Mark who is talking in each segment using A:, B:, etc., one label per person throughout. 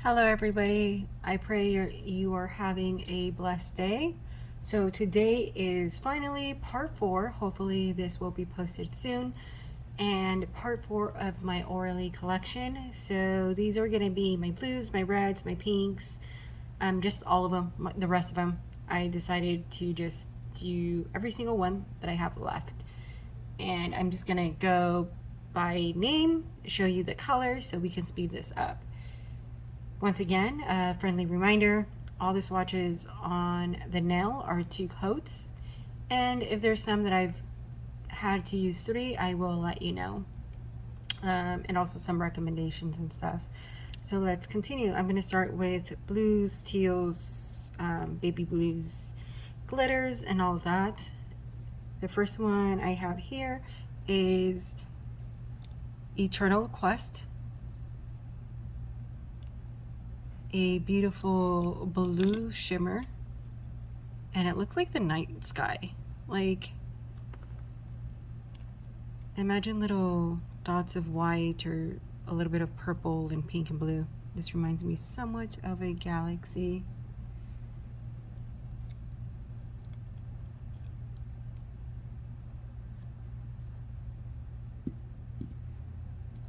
A: Hello everybody, I pray you are having a blessed day. So today is finally part 4, hopefully this will be posted soon, and part 4 of my orley collection. So these are going to be my blues, my reds, my pinks, just all of them, the rest of them. I decided to just do every single one that I have left. And I'm just going to go by name, show you the colors so we can speed this up. Once again, a friendly reminder, all the swatches on the nail are 2 coats, and if there's some that I've had to use 3, I will let you know, and also some recommendations and stuff. So let's continue. I'm going to start with blues, teals, baby blues, glitters, and all of that. The first one I have here is Eternal Quest. A beautiful blue shimmer, and it looks like the night sky. Like, imagine little dots of white or a little bit of purple and pink and blue. This reminds me so much of a galaxy.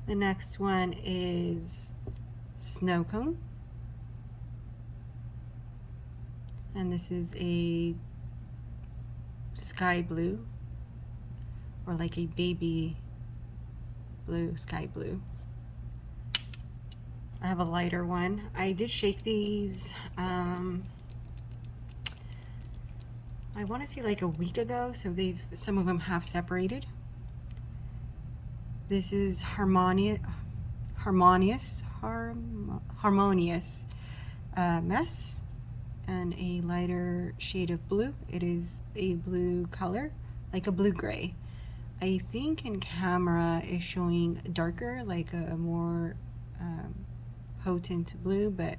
A: The next one is Snow Cone. And this is a sky blue, or like a baby blue, sky blue. I have a lighter one. I did shake these, I want to say like a week ago, so some of them have separated. This is Harmonious Mess, and a lighter shade of blue. It is a blue color, like a blue-gray. I think in camera is showing darker, like a more potent blue, but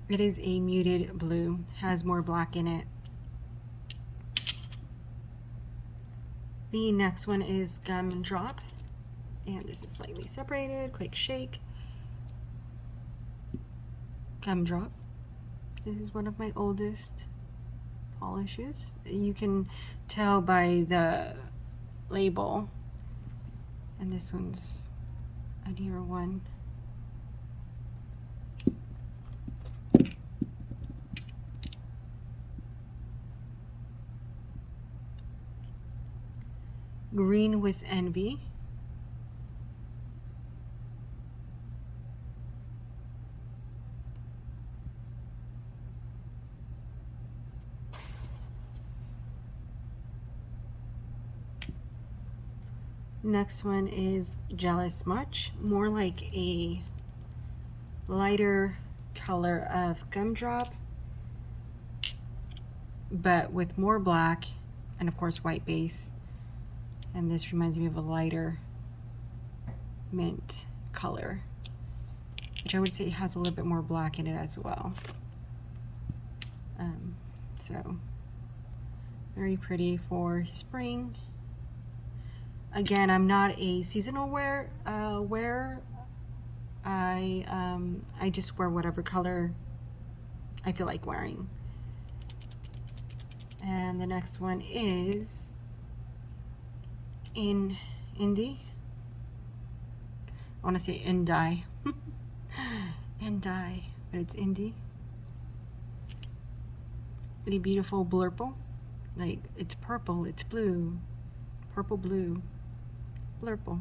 A: it is a muted blue, has more black in it. The next one is Gumdrop, and this is slightly separated. Quick shake. Gumdrop. This is one of my oldest polishes. You can tell by the label, and this one's a newer one. Green with Envy. Next one is Jealous Much, more like a lighter color of Gumdrop, but with more black and of course white base. And this reminds me of a lighter mint color, which I would say has a little bit more black in it as well. So very pretty for spring. Again, I'm not a seasonal wearer. I just wear whatever color I feel like wearing. And the next one is Indie. I want to say Indie. Indie, but it's Indie. A beautiful blurple. Like, it's purple, it's blue. Purple blue. Blurple.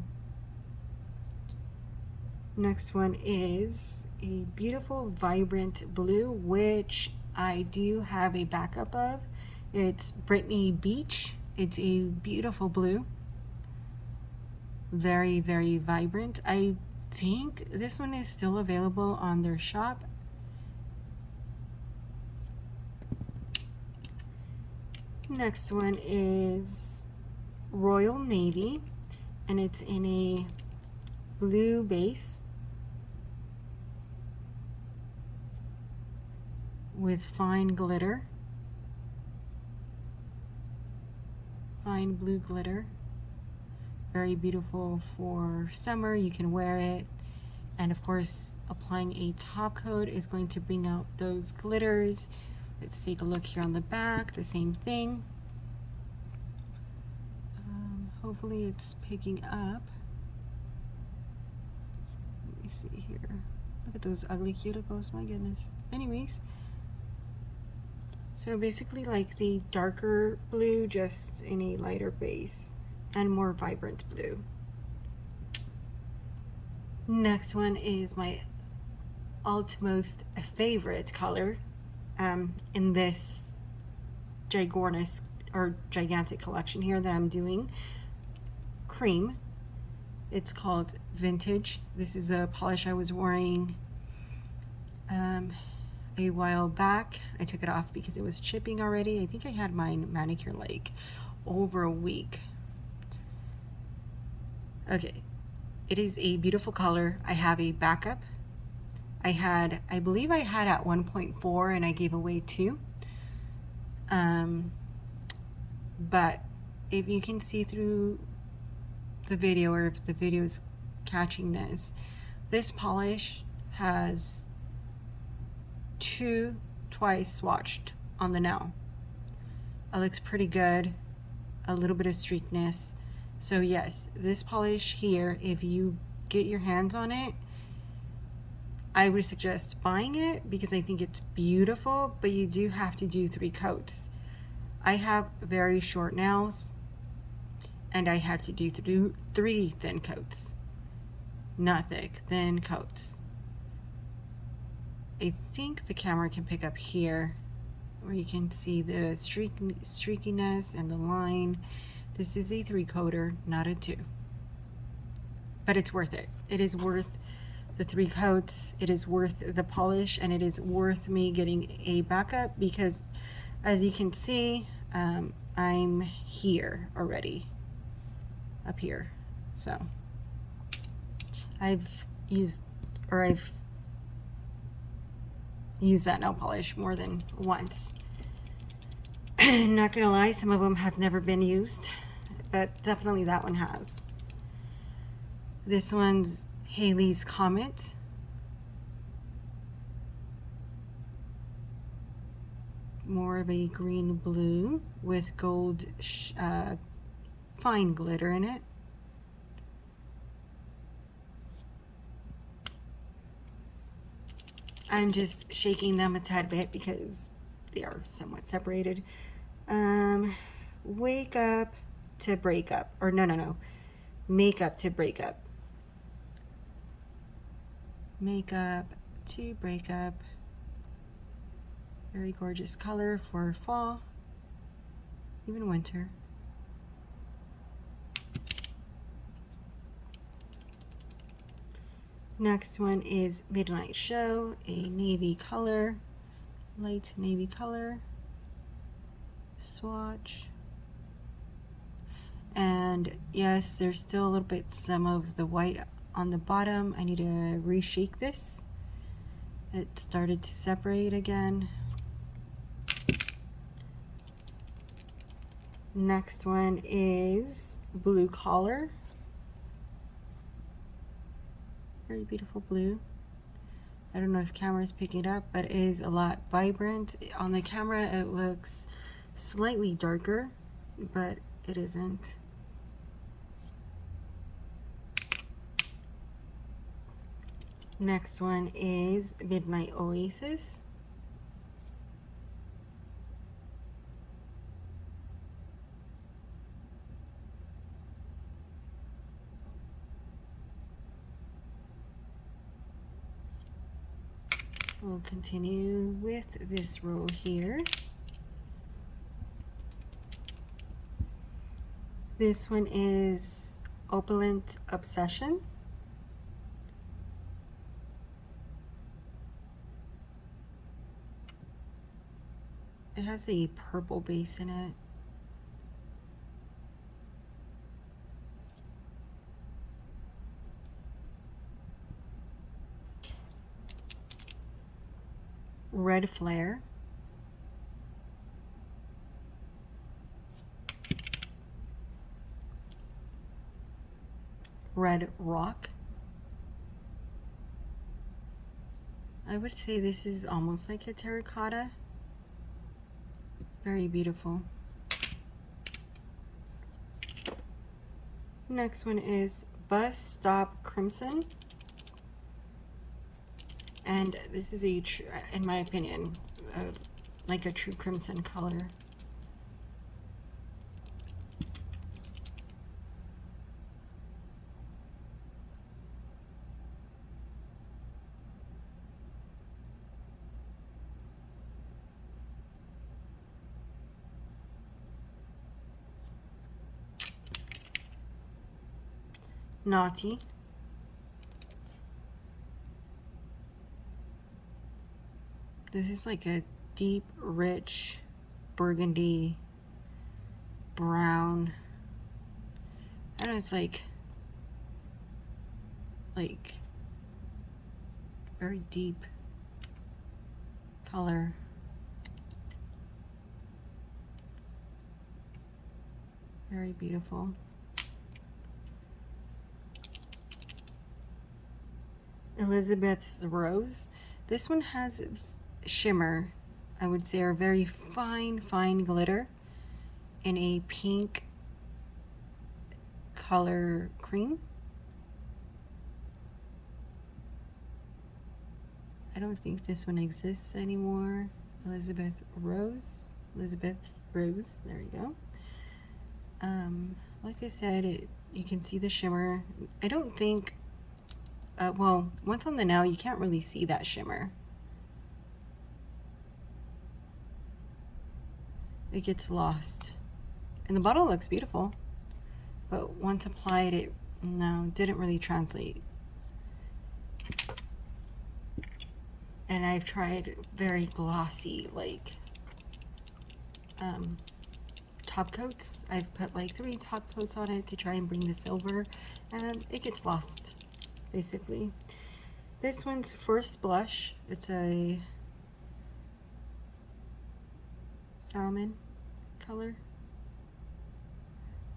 A: Next one is a beautiful vibrant blue, which I do have a backup of. It's Brittany Beach. It's a beautiful blue. Very, very vibrant. I think this one is still available on their shop. Next one is Royal Navy, and it's in a blue base with fine glitter, fine blue glitter. Very beautiful for summer. You can wear it And of course, applying a top coat is going to bring out those glitters. Let's take a look here on the back, the same thing. Hopefully it's picking up. Let me see here. Look at those ugly cuticles, my goodness. Anyways, so basically like the darker blue, just in a lighter base and more vibrant blue. Next one is my utmost favorite color in this gigantic collection here that I'm doing. Cream. It's called Vintage. This is a polish I was wearing a while back. I took it off because it was chipping already. I think I had mine manicured like over a week. Okay, it is a beautiful color. I have a backup. I believe I had at 1.4 and I gave away 2. But if you can see through the video, or if the video is catching this polish has twice swatched on the nail. It looks pretty good, a little bit of streakness. So yes, this polish here, if you get your hands on it, I would suggest buying it because I think it's beautiful, but you do have to do 3 coats. I have very short nails and I had to do 3 thin coats. Not thick, thin coats. I think the camera can pick up here where you can see the streakiness and the line. This is a 3-coater, not a 2. But it's worth it. It is worth the 3 coats, it is worth the polish, and it is worth me getting a backup because as you can see, I'm here already, up here. So I've used that nail polish more than once. Not gonna lie, some of them have never been used, but definitely that one has. This one's Haley's Comet. More of a green blue with gold fine glitter in it. I'm just shaking them a tad bit because they are somewhat separated. Wake Up to Break Up, or no, Make Up to Break Up. Make Up to Break Up. Very gorgeous color for fall, even winter. Next one is Midnight Show, a navy color, light navy color, swatch. And yes, there's still a little bit some of the white on the bottom. I need to reshake this. It started to separate again. Next one is Blue Collar. Very beautiful blue. I don't know if camera is picking it up, but it is a lot vibrant. On the camera it looks slightly darker, but it isn't. Next one is Midnight Oasis. We'll continue with this row here. This one is Opulent Obsession. It has a purple base in it. Red Flare. Red Rock. I would say this is almost like a terracotta. Very beautiful. Next one is Bus Stop Crimson. And this is a, in my opinion, like a true crimson color. Naughty. This is like a deep, rich burgundy brown. I don't know, it's like very deep color. Very beautiful. Elizabeth's Rose. This one has shimmer, I would say, or very fine glitter in a pink color cream. I don't think this one exists anymore. Elizabeth's Rose, there you go. Like I said, you can see the shimmer. I don't think, well, once on the nail, you can't really see that shimmer. It gets lost. And the bottle looks beautiful, but once applied, it, no, didn't really translate. And I've tried very glossy, like, top coats. I've put like 3 top coats on it to try and bring the silver, and it gets lost, basically. This one's First Blush. It's a salmon color.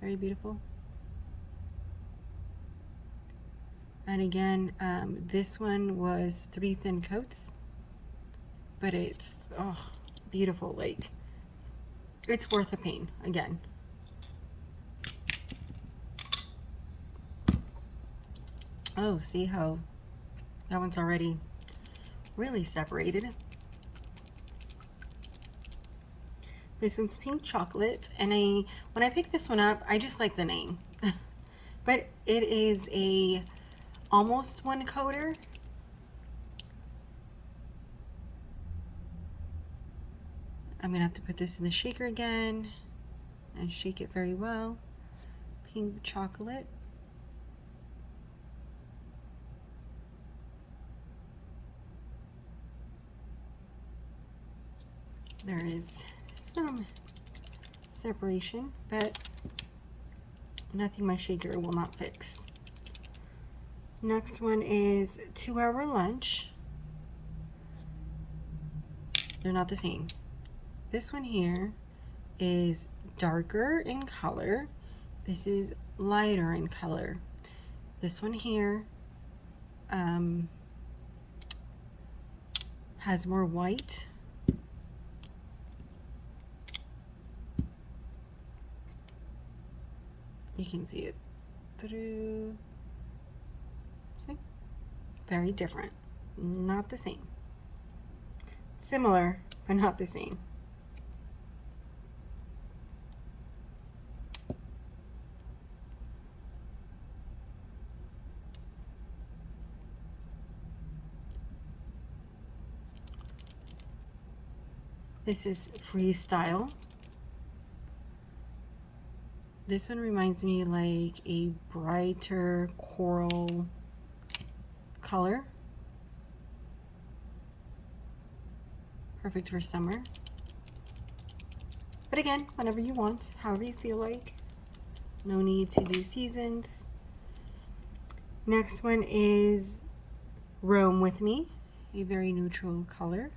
A: Very beautiful. And again, this one was 3 thin coats, but it's, oh, beautiful. Like, it's worth the pain, again. Oh, see how that one's already really separated. This one's Pink Chocolate, and when I picked this one up, I just like the name. But it is a almost one coater. I'm gonna have to put this in the shaker again and shake it very well. Pink Chocolate. There is some separation, but nothing my shaker will not fix. Next one is 2 Hour Lunch. They're not the same. This one here is darker in color. This is lighter in color. This one here has more white. You can see it through. See? Very different. Not the same. Similar, but not the same. This is Freestyle. This one reminds me like a brighter coral color. Perfect for summer. But again, whenever you want, however you feel like. No need to do seasons. Next one is Roam With Me, a very neutral color.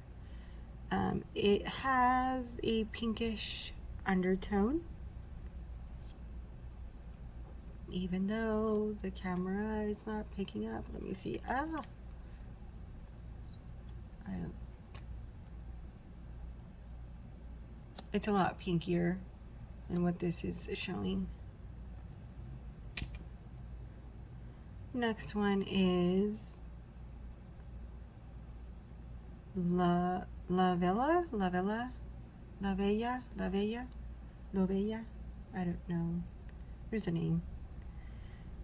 A: It has a pinkish undertone, even though the camera is not picking up. Let me see. It's a lot pinkier than what this is showing. Next one is La Vella, I don't know. Here's a name.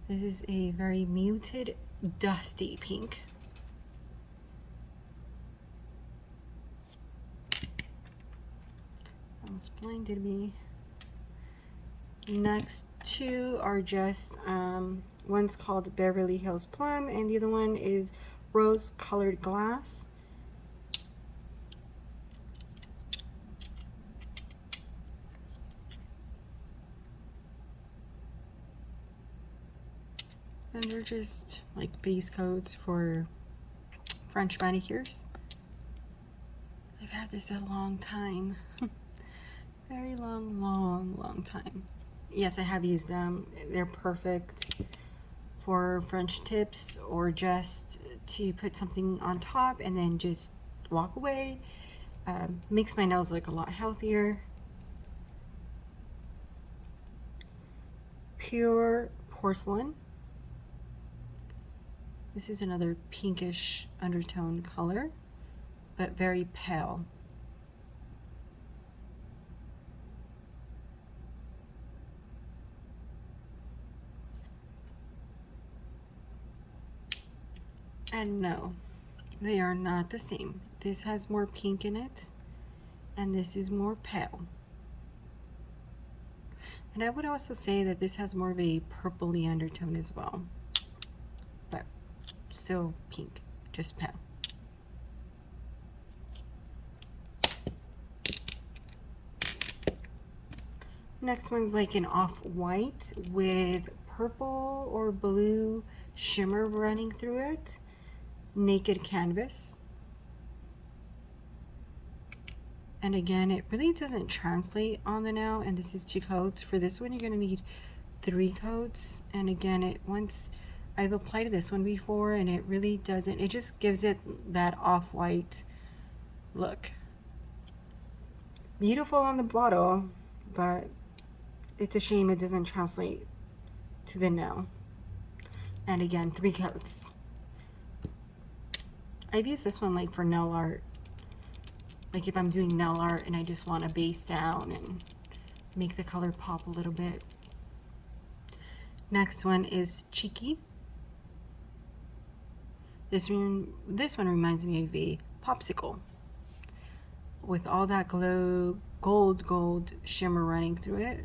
A: This is a very muted, dusty pink. Almost blinded me. Next two are just one's called Beverly Hills Plum and the other one is Rose Colored Glass. And they're just like base coats for French manicures. I've had this a long time. Very long time. Yes, I have used them. They're perfect for French tips or just to put something on top and then just walk away. Makes my nails look a lot healthier. Pure Porcelain. This is another pinkish undertone color, but very pale. And no, they are not the same. This has more pink in it, and this is more pale. And I would also say that this has more of a purpley undertone as well, but still pink, just pale. Next one's like an off-white with purple or blue shimmer running through it. Naked Canvas. And again, it really doesn't translate on the nail, and this is 2 coats. For this one, you're going to need 3 coats. And again, I've applied this one before, and it really doesn't, it just gives it that off-white look. Beautiful on the bottle, but it's a shame it doesn't translate to the nail. And again, 3 coats. I've used this one like for nail art. Like if I'm doing nail art and I just want to base down and make the color pop a little bit. Next one is Cheeky. This one reminds me of a popsicle with all that glow, gold shimmer running through it.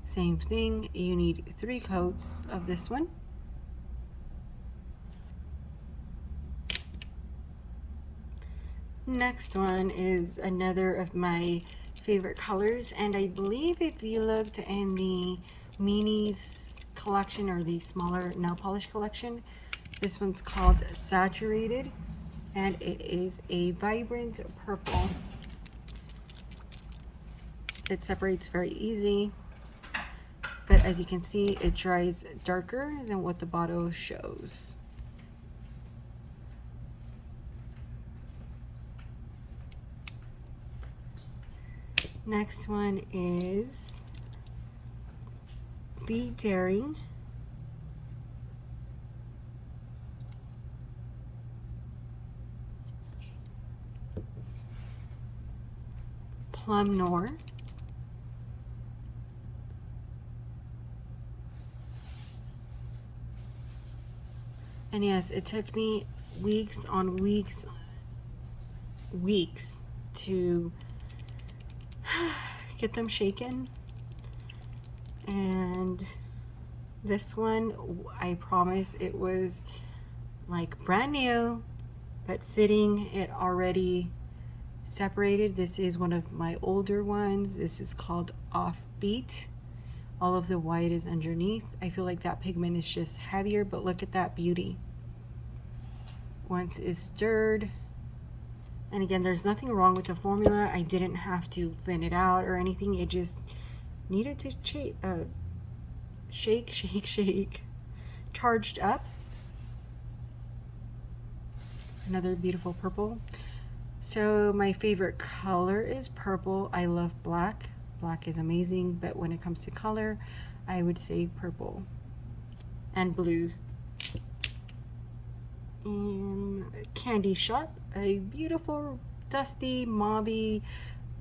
A: Same thing, you need 3 coats of this one. Next one is another of my favorite colors, and I believe if you looked in the Minis collection or the smaller nail polish collection, this one's called Saturated, and it is a vibrant purple. It separates very easy, but as you can see, it dries darker than what the bottle shows. Next one is Be Daring. Plum Noir. And yes, it took me weeks on weeks to get them shaken. And this one, I promise, it was like brand new, but sitting, it already separated. This is one of my older ones. This is called Offbeat. All of the white is underneath. I feel like that pigment is just heavier, but look at that beauty. Once it's stirred, and again, there's nothing wrong with the formula. I didn't have to thin it out or anything. It just needed to shake, charged up. another beautiful purple. So my favorite color is purple. I love black. Black is amazing, but when it comes to color, I would say purple and blue. And Candy Shot, a beautiful dusty mauvey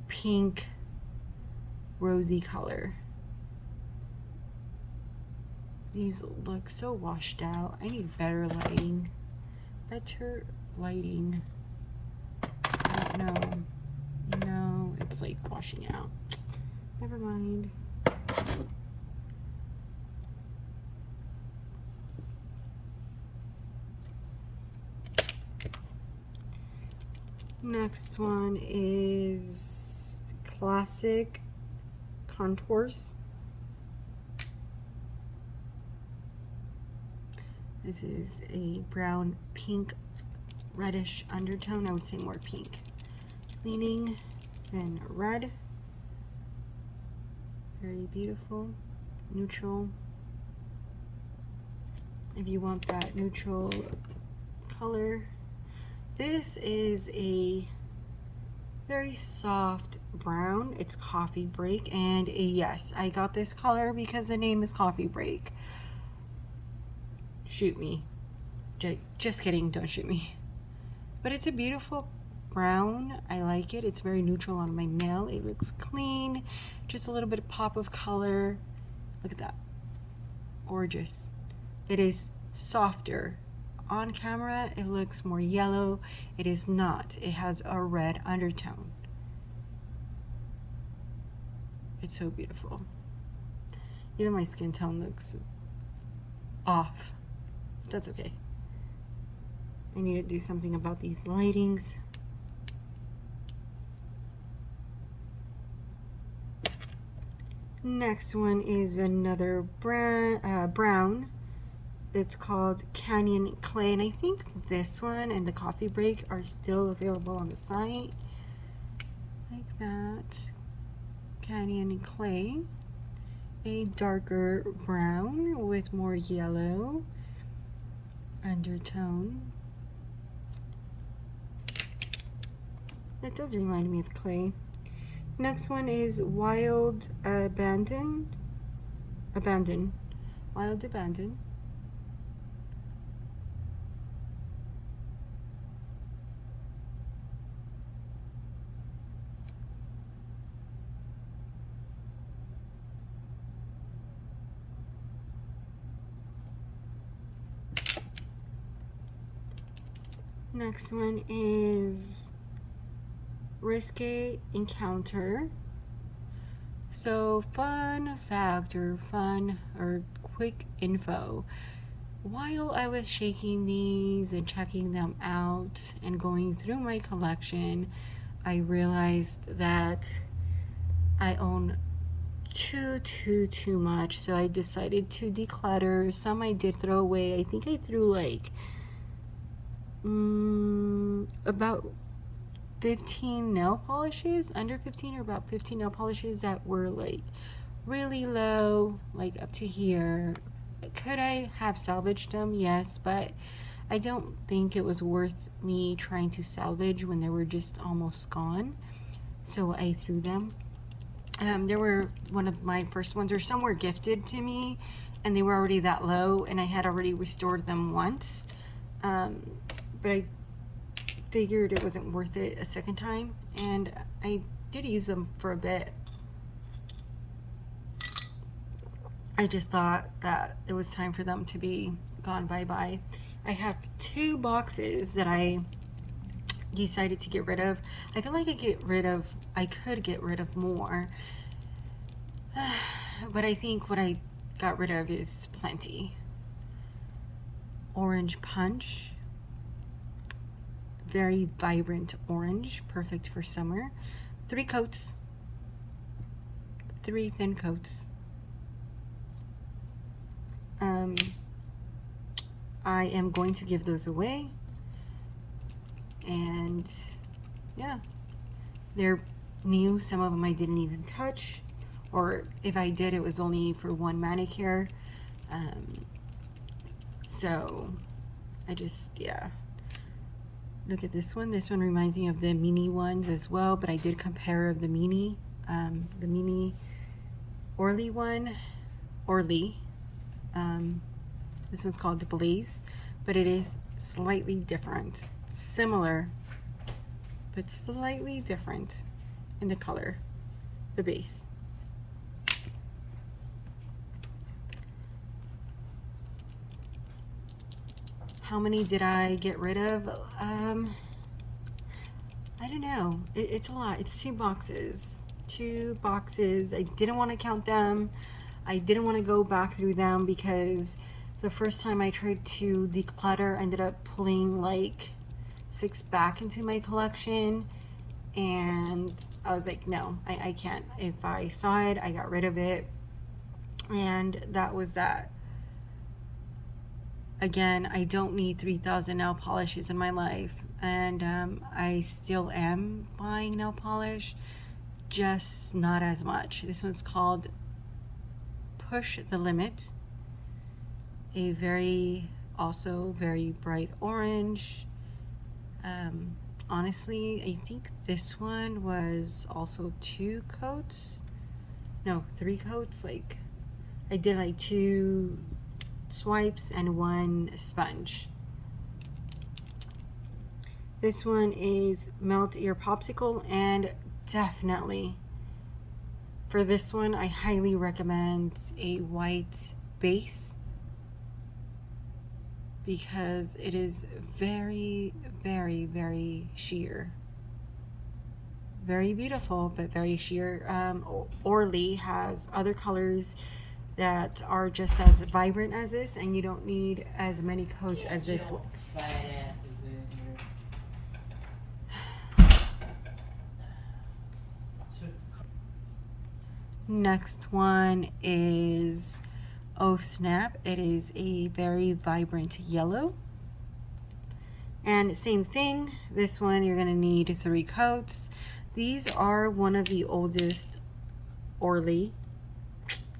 A: pink rosy color. These look so washed out. I need better lighting. Better lighting. I don't know. No, it's like washing out. Never mind. Next one is Classic Contours. This is a brown, pink, reddish undertone. I would say more pink. Leaning and red. Very beautiful. Neutral. If you want that neutral color. This is a very soft brown. It's Coffee Break, and yes, I got this color because the name is Coffee Break. Shoot me. Just kidding, don't shoot me. But it's a beautiful brown. I like it. It's very neutral on my nail. It looks clean. Just a little bit of pop of color. Look at that. Gorgeous. It is softer. On camera, it looks more yellow. It is not. It has a red undertone. It's so beautiful. You know, my skin tone looks off. That's okay. I need to do something about these lightings. Next one is another brown. It's called Canyon Clay, and I think this one and the Coffee Break are still available on the site. Like that. Canyon Clay. A darker brown with more yellow undertone. That does remind me of clay. Next one is Wild Abandon. Wild Abandon. Next one is Risque Encounter. So fun fact or quick info. While I was shaking these and checking them out and going through my collection, I realized that I own too much. So I decided to declutter. Some I did throw away. I think I threw like about 15 nail polishes, under 15 or about 15 nail polishes that were like really low, like up to here. Could I have salvaged them? Yes, but I don't think it was worth me trying to salvage when they were just almost gone. So I threw them. They were one of my first ones, or some were gifted to me and they were already that low and I had already restored them once. But I figured it wasn't worth it a second time, and I did use them for a bit. I just thought that it was time for them to be gone bye-bye. I have 2 boxes that I decided to get rid of. I feel like I could get rid of more, but I think what I got rid of is plenty. Orange Punch. Very vibrant orange, perfect for summer. 3 coats, 3 thin coats. I am going to give those away, and yeah, they're new. Some of them I didn't even touch, or if I did, it was only for one manicure. So I just, yeah. Look at this one. This one reminds me of the mini ones as well, but I did compare of the mini orley one. Orley. This one's called the Blaze, but it is slightly different. Similar, but slightly different in the color, the base. How many did I get rid of? I don't know. It's a lot. It's 2 boxes. 2 boxes. I didn't want to count them. I didn't want to go back through them because the first time I tried to declutter, I ended up pulling like 6 back into my collection, and I was like, no, I can't. If I saw it, I got rid of it, and that was that. Again, I don't need 3,000 nail polishes in my life, and I still am buying nail polish, just not as much. This one's called Push the Limit, a also very bright orange. Honestly, I think this one was also 2 coats, no, 3 coats. Like I did like 2 swipes and 1 sponge. This one is Melt Your Popsicle, and definitely for this one I highly recommend a white base because it is very, very, very sheer. Very beautiful, but very sheer. Orley has other colors that are just as vibrant as this, and you don't need as many coats as this one. Next one is Oh Snap. It is a very vibrant yellow. And same thing, this one you're gonna need 3 coats. These are one of the oldest Orley,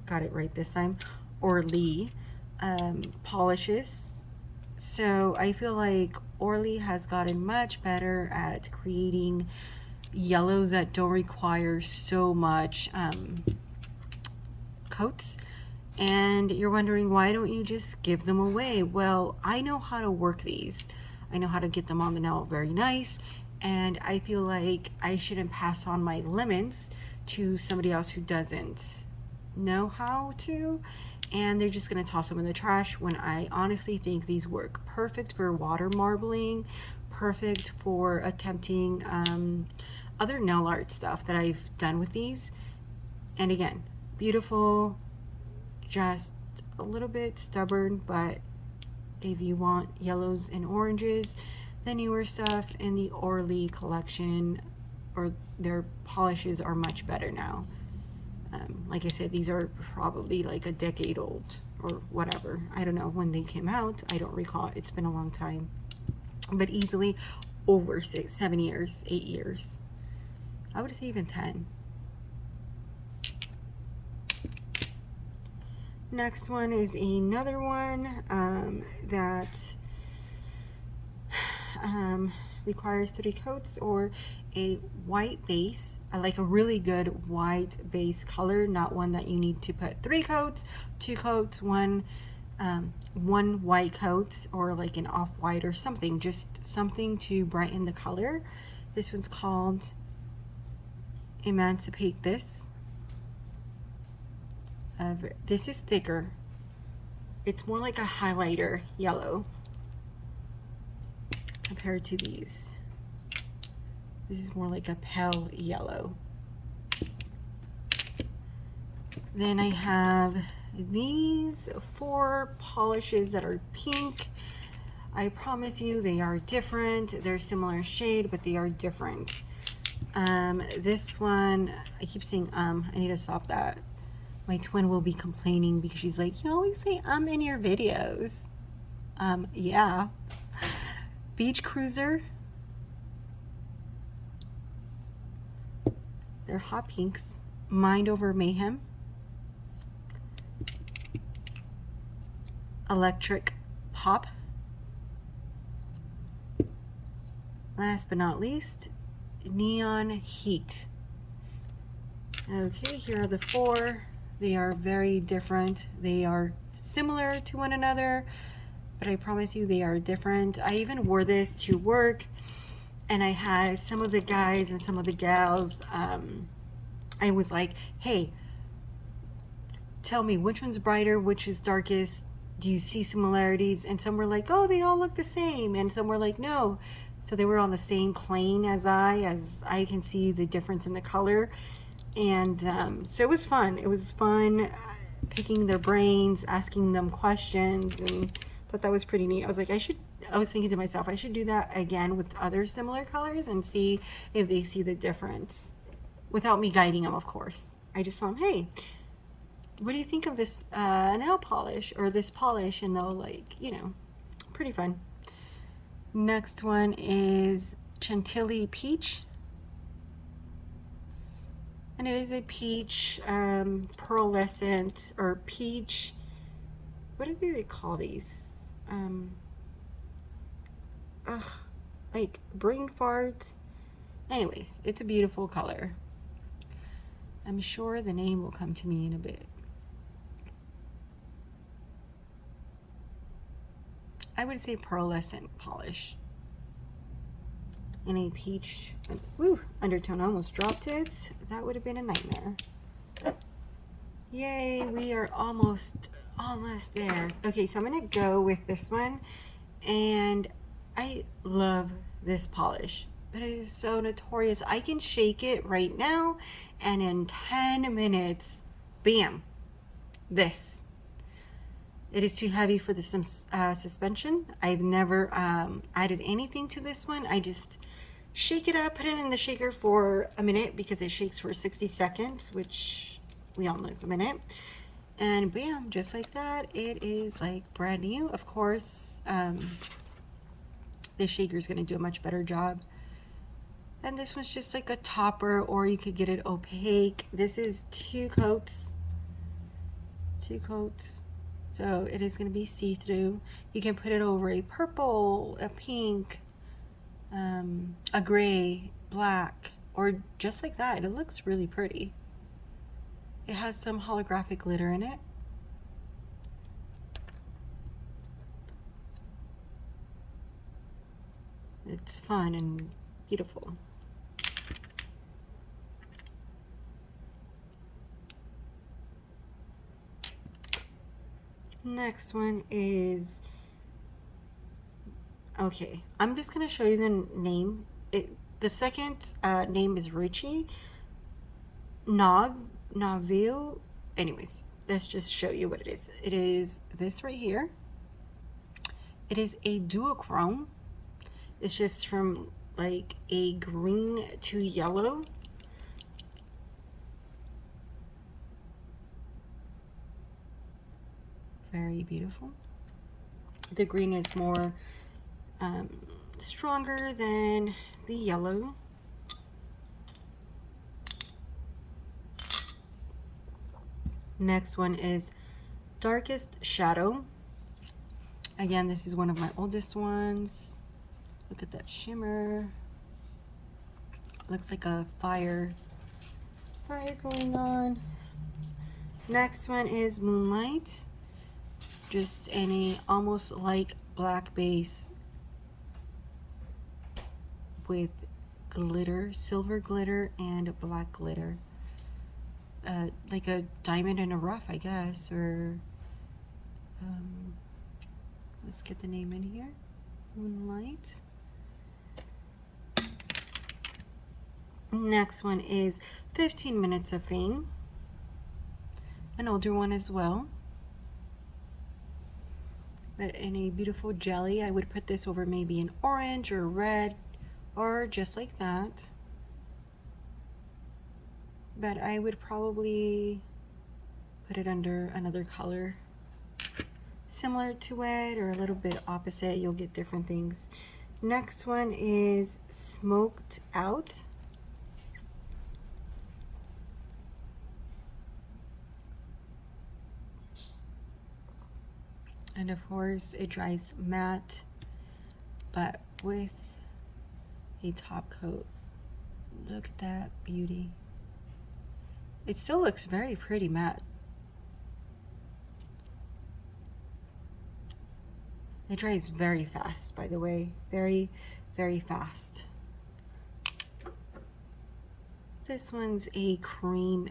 A: got it right this time, Orley polishes. So I feel like Orley has gotten much better at creating yellows that don't require so much coats. And you're wondering, why don't you just give them away? Well, I know how to work these. I know how to get them on the nail very nice, and I feel like I shouldn't pass on my lemons to somebody else who doesn't know how to, and they're just gonna toss them in the trash, when I honestly think these work perfect for water marbling, perfect for attempting other nail art stuff that I've done with these. And again, beautiful, just a little bit stubborn, but if you want yellows and oranges, the newer stuff in the Orley collection, or their polishes, are much better now. Like I said, these are probably like a decade old or whatever. I don't know when they came out. I don't recall. It's been a long time, but easily over 7 years, 8 years. I would say even 10. Next one is another one that requires 3 coats or a white base. I like a really good white base color, not one that you need to put 3 coats, 2 coats, one white coat, or like an off-white or something, just something to brighten the color. This one's called Emancipate This. This is thicker. It's more like a highlighter yellow compared to these. This is more like a pale yellow. Then I have these 4 polishes that are pink. I promise you they are different. They're similar shade, but they are different. This one, I keep saying I need to stop that. My twin will be complaining because she's like, you always say in your videos. Yeah. Beach Cruiser. They're hot pinks. Mind Over Mayhem. Electric Pop. last but not least, Neon Heat. Okay, here are the 4. They are very different. They are similar to one another, but I promise you they are different. I even wore this to work, and I had some of the guys and some of the gals, I was like, hey, tell me which one's brighter, which is darkest, do you see similarities? And some were like, oh, they all look the same, and some were like, no. So they were on the same plane as I can see the difference in the color. And so it was fun. It was fun picking their brains, asking them questions, and thought that was pretty neat. I was like, I was thinking to myself, I should do that again with other similar colors and see if they see the difference without me guiding them, of course. I just told them, hey, what do you think of this nail polish or this polish? And they'll like, you know, pretty fun. Next one is Chantilly Peach. And it is a peach, pearlescent, or peach, what do they call these? Like brain farts. Anyways, it's a beautiful color. I'm sure the name will come to me in a bit. I would say pearlescent polish. In a peach, undertone. I almost dropped it. That would have been a nightmare. Yay, we are almost there. Okay, so I'm gonna go with this one, and I love this polish, but it is so notorious. I can shake it right now, and in 10 minutes, bam, this. It is too heavy for the suspension. I've never added anything to this one. I just shake it up, put it in the shaker for a minute because it shakes for 60 seconds, which we all know is a minute. And bam, just like that, it is like brand new. Of course, this shaker is going to do a much better job. And this one's just like a topper, or you could get it opaque. This is 2 coats. 2 coats. So it is going to be see-through. You can put it over a purple, a pink, a gray, black, or just like that. It looks really pretty. It has some holographic glitter in it. It's fun and beautiful. Next one is, okay, I'm just going to show you the name. The second name is Richie Naville. Anyways, let's just show you what it is. It is this right here. It is a duochrome. It shifts from like a green to yellow. Very beautiful. The green is more stronger than the yellow. Next one is Darkest Shadow. Again, this is one of my oldest ones. Look at that shimmer. Looks like a fire going on. Next one is Moonlight. Just any almost like black base with glitter, silver glitter and black glitter. Like a diamond in a rough, I guess, or let's get the name in here. Moonlight. Next one is 15 Minutes of Fame. An older one as well. But in a beautiful jelly. I would put this over maybe an orange or red or just like that. But I would probably put it under another color similar to it or a little bit opposite. You'll get different things. Next one is Smoked Out. And of course it dries matte, but with a top coat. Look at that beauty. It still looks very pretty matte. It dries very fast, by the way. Very, very fast. This one's a cream,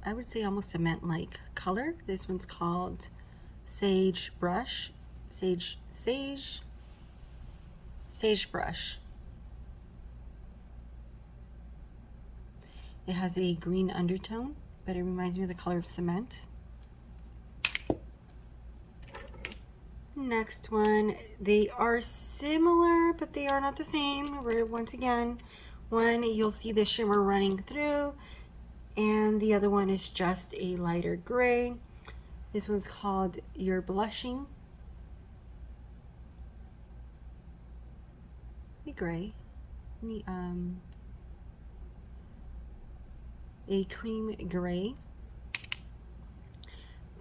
A: I would say almost cement-like color. This one's called Sage Brush. Sage Brush. It has a green undertone, but it reminds me of the color of cement. Next one, they are similar, but they are not the same. Once again, one you'll see the shimmer running through, and the other one is just a lighter gray. This one's called You're Blushing. The gray. A cream gray.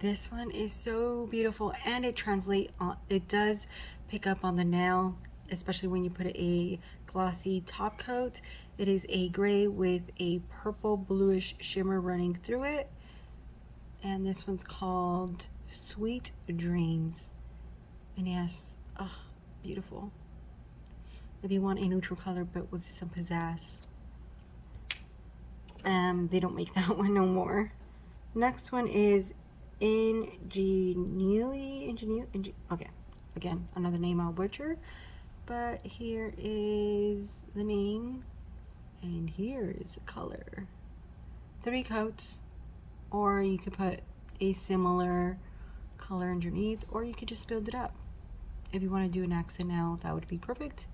A: This one is so beautiful, and it does pick up on the nail, especially when you put a glossy top coat. It is a gray with a purple bluish shimmer running through it, and this one's called Sweet Dreams. And yes, oh, beautiful. If you want a neutral color but with some pizzazz. They don't make that one no more. Next one is Ingenuity. Okay, again, another name I'll butcher, but here is the name, and here is the color. 3 coats, or you could put a similar color underneath, or you could just build it up. If you want to do an accent nail, that would be perfect.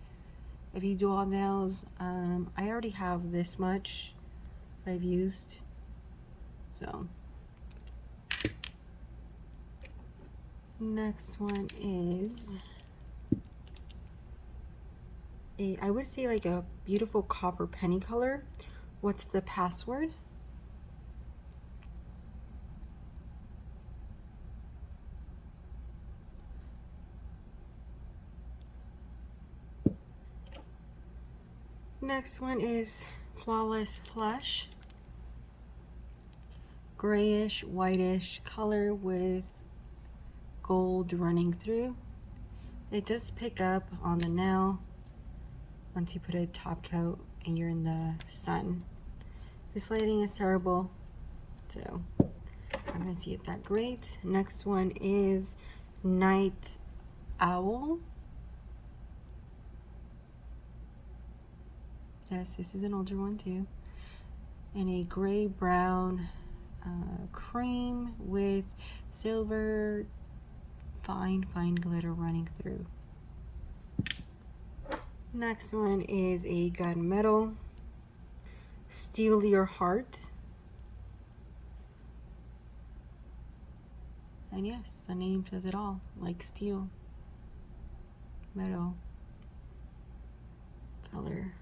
A: If you do all nails, I already have this much that I've used, so. Next one is I would say like a beautiful copper penny color. What's the password? Next one is Flawless Flush. Grayish, whitish color with gold running through. It does pick up on the nail once you put a top coat and you're in the sun. This lighting is terrible, so I'm gonna see it that great. Next one is Night Owl. Yes, this is an older one too. And a gray brown cream with silver fine glitter running through. Next one is a gunmetal. Steal Your Heart. And yes, the name says it all, like steel, metal color.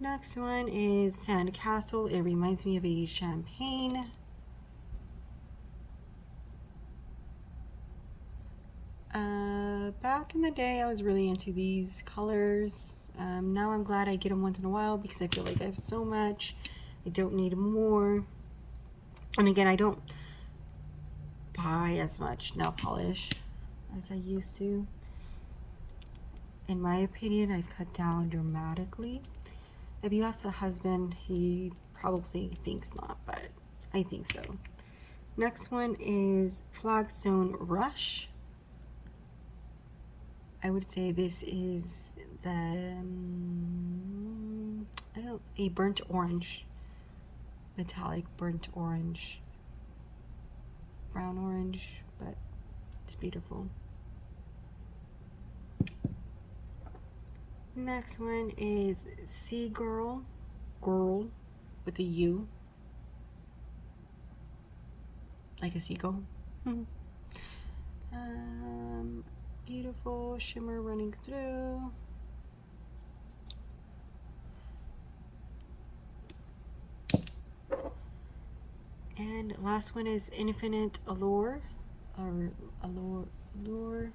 A: Next one is Sandcastle. It reminds me of a champagne. Back in the day, I was really into these colors. Now I'm glad I get them once in a while because I feel like I have so much. I don't need more. And again, I don't buy as much nail polish as I used to. In my opinion, I've cut down dramatically. If you ask the husband, he probably thinks not, but I think so. Next one is Flagstone Rush. I would say this is the, a burnt orange, metallic burnt orange, brown orange, but it's beautiful. Next one is Sea Girl, girl with a U, like a seagull. Beautiful shimmer running through. And last one is Infinite Allure, or Allure.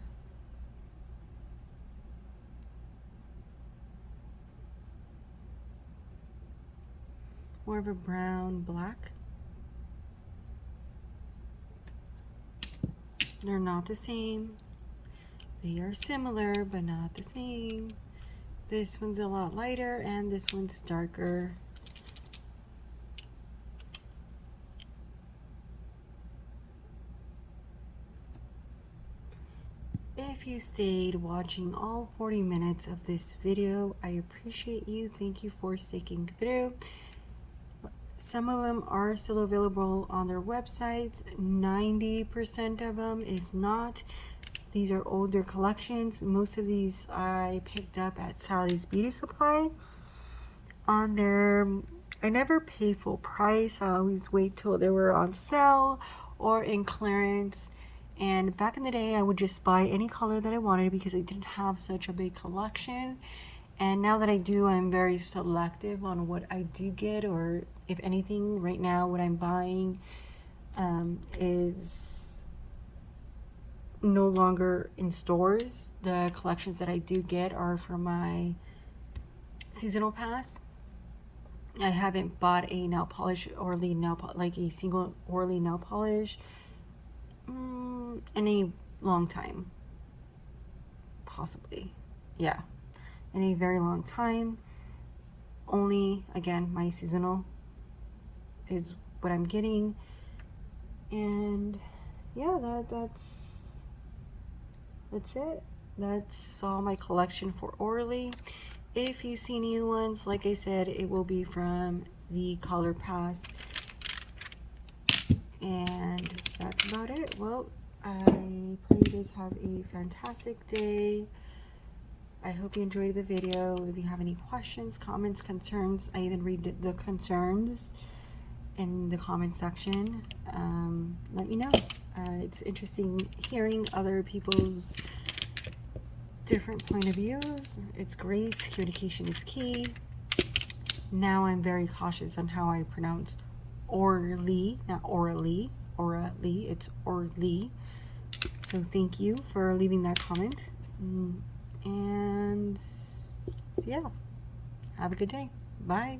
A: more of a brown black. They're not the same. They are similar, but not the same. This one's a lot lighter and this one's darker. If you stayed watching all 40 minutes of this video, I appreciate you. Thank you for sticking through. Some of them are still available on their websites. 90% of them is not. These are older collections. Most of these I picked up at Sally's Beauty Supply. On their, I never pay full price. I always wait till they were on sale or in clearance. And back in the day, I would just buy any color that I wanted because I didn't have such a big collection. And now that I do, I'm very selective on what I do get, or if anything, right now what I'm buying is no longer in stores. The collections that I do get are for my seasonal pass. I haven't bought a nail polish, Orley nail, like a single Orley nail polish in a long time, possibly, yeah, in a very long time. Only, again, my seasonal is what I'm getting. And yeah, that's it. That's all my collection for Orley. If you see new ones, like I said, it will be from the Color Pass. And that's about it. Well, I pray you guys have a fantastic day. I hope you enjoyed the video. If you have any questions, comments, concerns, I even read the concerns in the comment section. Let me know. It's interesting hearing other people's different point of views. It's great. Communication is key. Now I'm very cautious on how I pronounce Orley, not Orley. Orley, it's Orley. So thank you for leaving that comment. And yeah, have a good day. Bye.